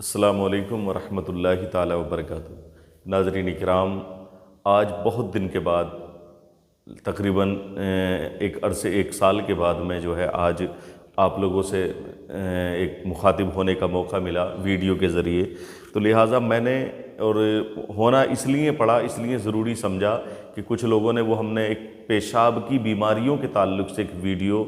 अस्सलामु अलैकुम वरहमतुल्लाहि ताला वबरकातुहू। नाज़रीन इकराम, आज बहुत दिन के बाद तकरीबन एक साल के बाद मैं जो है आज आप लोगों से एक मुखातिब होने का मौका मिला वीडियो के ज़रिए। तो लिहाजा मैंने और होना इसलिए पड़ा, इसलिए ज़रूरी समझा कि कुछ लोगों ने हमने एक पेशाब की बीमारियों के ताल्लुक़ से एक वीडियो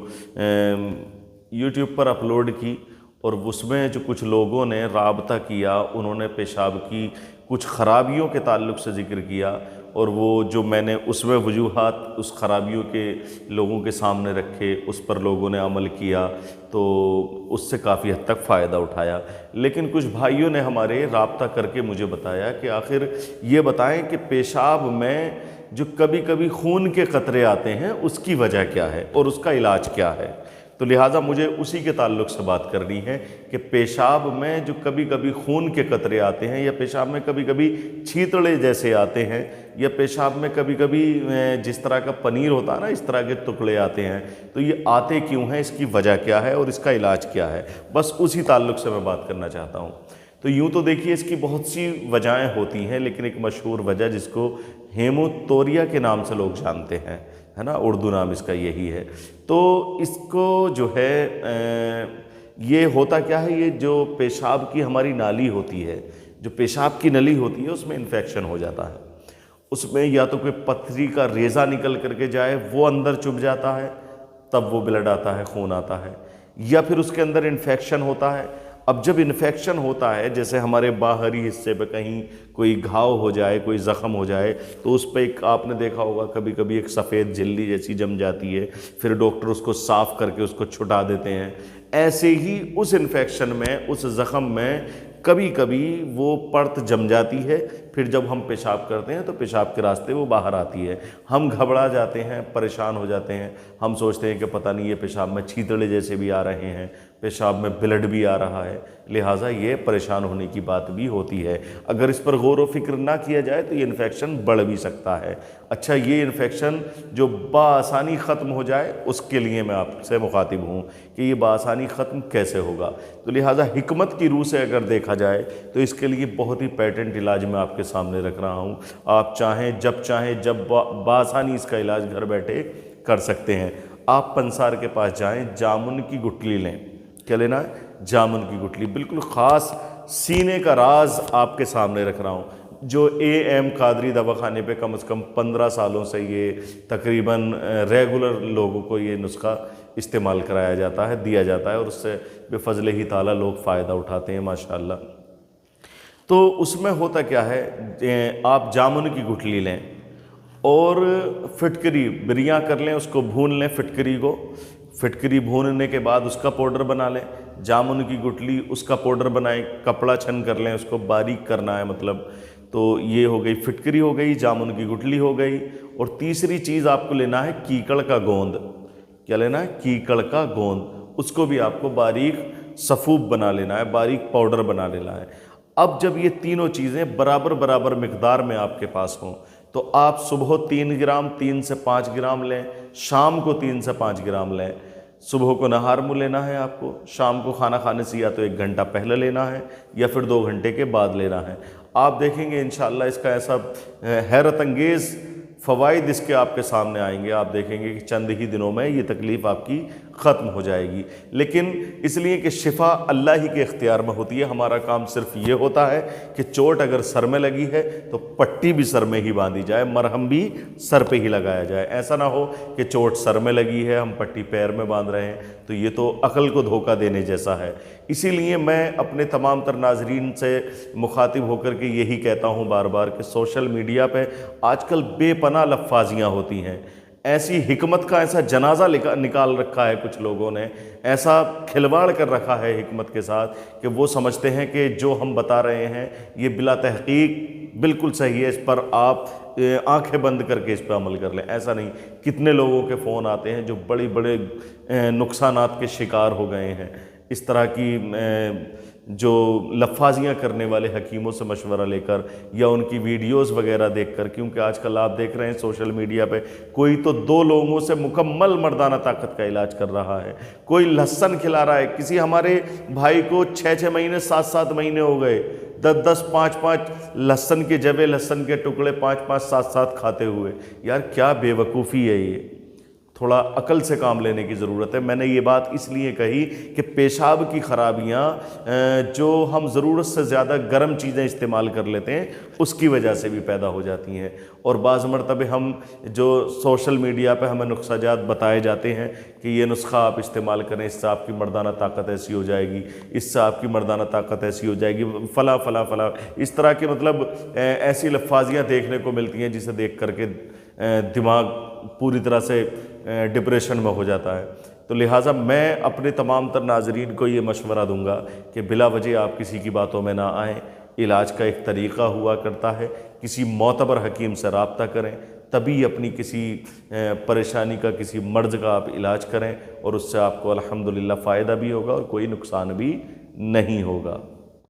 यूट्यूब पर अपलोड की और उसमें जो कुछ लोगों ने राबता किया, उन्होंने पेशाब की कुछ ख़राबियों के ताल्लुक़ से ज़िक्र किया और वो जो मैंने उसमें वजूहात उस ख़राबियों के लोगों के सामने रखे, उस पर लोगों ने अमल किया तो उससे काफ़ी हद तक फ़ायदा उठाया। लेकिन कुछ भाइयों ने हमारे राबता करके मुझे बताया कि आखिर ये बताएं कि पेशाब में जो कभी कभी खून के क़तरे आते हैं उसकी वजह क्या है और उसका इलाज क्या है। तो लिहाजा मुझे उसी के ताल्लुक़ से बात करनी है कि पेशाब में जो कभी कभी खून के कतरे आते हैं या पेशाब में कभी कभी छींतड़े जैसे आते हैं या पेशाब में कभी कभी जिस तरह का पनीर होता है ना, इस तरह के टुकड़े आते हैं, तो ये आते क्यों हैं, इसकी वजह क्या है और इसका इलाज क्या है, बस उसी ताल्लुक़ से मैं बात करना चाहता हूँ। तो यूँ तो देखिए इसकी बहुत सी वजहें होती हैं, लेकिन एक मशहूर वजह जिसको हेमोतोरिया के नाम से लोग जानते हैं, है ना, उर्दू नाम इसका यही है। तो इसको जो है ये होता क्या है, ये जो पेशाब की हमारी नाली होती है, जो पेशाब की नली होती है उसमें इन्फेक्शन हो जाता है। उसमें या तो कोई पथरी का रेज़ा निकल करके जाए, वो अंदर चुभ जाता है, तब वो ब्लड आता है, खून आता है, या फिर उसके अंदर इन्फेक्शन होता है। अब जब इन्फेक्शन होता है, जैसे हमारे बाहरी हिस्से पे कहीं कोई घाव हो जाए, कोई ज़ख़म हो जाए, तो उस पर एक आपने देखा होगा कभी कभी एक सफ़ेद झिल्ली जैसी जम जाती है, फिर डॉक्टर उसको साफ़ करके उसको छुटा देते हैं। ऐसे ही उस इन्फेक्शन में, उस ज़ख़म में कभी कभी वो परत जम जाती है, फिर जब हम पेशाब करते हैं तो पेशाब के रास्ते वो बाहर आती है। हम घबरा जाते हैं, परेशान हो जाते हैं, हम सोचते हैं कि पता नहीं ये पेशाब में छींतड़े जैसे भी आ रहे हैं, पेशाब में ब्लड भी आ रहा है, लिहाजा ये परेशान होने की बात भी होती है। अगर इस पर गौर व फिक्र ना किया जाए तो ये इन्फेक्शन बढ़ भी सकता है। अच्छा, ये इन्फेक्शन जो बासानी ख़त्म हो जाए उसके लिए मैं आपसे मुखातिब हूँ कि ये बासानी ख़त्म कैसे होगा। तो लिहाजा हिकमत की रूह से अगर देखा जाए तो इसके लिए बहुत ही पैटेंट इलाज मैं आपके सामने रख रहा हूँ। आप चाहें जब बासानी इसका इलाज घर बैठे कर सकते हैं। आप पंसार के पास जाएँ, जामुन की गुठली लें। क्या लेना है? जामुन की गुठली। बिल्कुल ख़ास सीने का राज आपके सामने रख रहा हूँ, जो AM कादरी दवाखाने पे कम से कम 15 सालों से ये तकरीबन रेगुलर लोगों को ये नुस्खा इस्तेमाल कराया जाता है, दिया जाता है और उससे बेफज़ल ही ताला लोग फ़ायदा उठाते हैं माशाअल्लाह। तो उसमें होता क्या है, आप जामुन की गुठली लें और फिटकरी बिरियाँ कर लें, उसको भून लें, फिटकरी भूनने के बाद उसका पाउडर बना लें। जामुन की गुठली, उसका पाउडर बनाएं, कपड़ा छन कर लें, उसको बारीक करना है मतलब। तो ये हो गई फिटकरी, हो गई जामुन की गुठली, हो गई। और तीसरी चीज़ आपको लेना है कीकड़ का गोंद। क्या लेना है? कीकड़ का गोंद। उसको भी आपको बारीक सफ़ूब बना लेना है, बारीक पाउडर बना लेना है। अब जब ये तीनों चीज़ें बराबर बराबर मिक़दार में आपके पास हों तो आप सुबह 3 ग्राम 3 से 5 ग्राम लें, शाम को 3 से 5 ग्राम लें। सुबह को नहार मुँह लेना है आपको, शाम को खाना खाने से या तो 1 घंटा पहले लेना है या फिर 2 घंटे के बाद लेना है। आप देखेंगे इंशाअल्लाह इसका ऐसा हैरत अंगेज़ फ़वाइद इसके आपके सामने आएंगे। आप देखेंगे कि चंद ही दिनों में ये तकलीफ़ आपकी ख़त्म हो जाएगी। लेकिन इसलिए कि शिफा अल्लाह ही के इख्तियार में होती है। हमारा काम सिर्फ ये होता है कि चोट अगर सर में लगी है तो पट्टी भी सर में ही बांधी जाए, मरहम भी सर पे ही लगाया जाए। ऐसा ना हो कि चोट सर में लगी है, हम पट्टी पैर में बांध रहे हैं, तो ये तो अक़ल को धोखा देने जैसा है। इसीलिए मैं अपने तमाम तर नाज़रीन से मुखातिब होकर के यही कहता हूँ बार बार कि सोशल मीडिया पे आजकल बेपनाह लफ़ाज़ियाँ होती हैं। ऐसी हिकमत का ऐसा जनाजा निकाल रखा है कुछ लोगों ने, ऐसा खिलवाड़ कर रखा है हिकमत के साथ कि वो समझते हैं कि जो हम बता रहे हैं ये बिला तहक़ीक़ बिल्कुल सही है, इस पर आप आंखें बंद करके इस पर अमल कर लें। ऐसा नहीं। कितने लोगों के फ़ोन आते हैं जो बड़े बड़े नुकसानात के शिकार हो गए हैं, इस तरह की جو لفاظیاں کرنے والے حکیموں سے مشورہ لے کر یا ان کی ویڈیوز وغیرہ دیکھ کر، کیونکہ آج کل آپ دیکھ رہے ہیں سوشل میڈیا پہ کوئی تو 2 لوگوں سے مکمل مردانہ طاقت کا علاج کر رہا ہے، کوئی لہسن کھلا رہا ہے، کسی ہمارے بھائی کو 6 مہینے 7 مہینے ہو گئے 10 5 لہسن کے جوے، لہسن کے ٹکڑے 5 7 کھاتے ہوئے۔ یار کیا بے وقوفی ہے یہ، تھوڑا عقل سے کام لینے کی ضرورت ہے۔ میں نے یہ بات اس لیے کہی کہ پیشاب کی خرابیاں جو ہم ضرورت سے زیادہ گرم چیزیں استعمال کر لیتے ہیں اس کی وجہ سے بھی پیدا ہو جاتی ہیں، اور بعض مرتبہ ہم جو سوشل میڈیا پہ ہمیں نسخہ جات بتائے جاتے ہیں کہ یہ نسخہ آپ استعمال کریں، اس سے آپ کی مردانہ طاقت ایسی ہو جائے گی، اس سے آپ کی مردانہ طاقت ایسی ہو جائے گی، فلاں فلاں فلاں، اس طرح کے مطلب ایسی لفاظیاں دیکھنے کو ملتی ہیں جسے دیکھ کر کے دماغ پوری طرح سے ڈپریشن میں ہو جاتا ہے۔ تو لہٰذا میں اپنے تمام تر ناظرین کو یہ مشورہ دوں گا کہ بلا وجہ آپ کسی کی باتوں میں نہ آئیں، علاج کا ایک طریقہ ہوا کرتا ہے، کسی معتبر حکیم سے رابطہ کریں، تبھی اپنی کسی پریشانی کا، کسی مرض کا آپ علاج کریں، اور اس سے آپ کو الحمدللہ فائدہ بھی ہوگا اور کوئی نقصان بھی نہیں ہوگا۔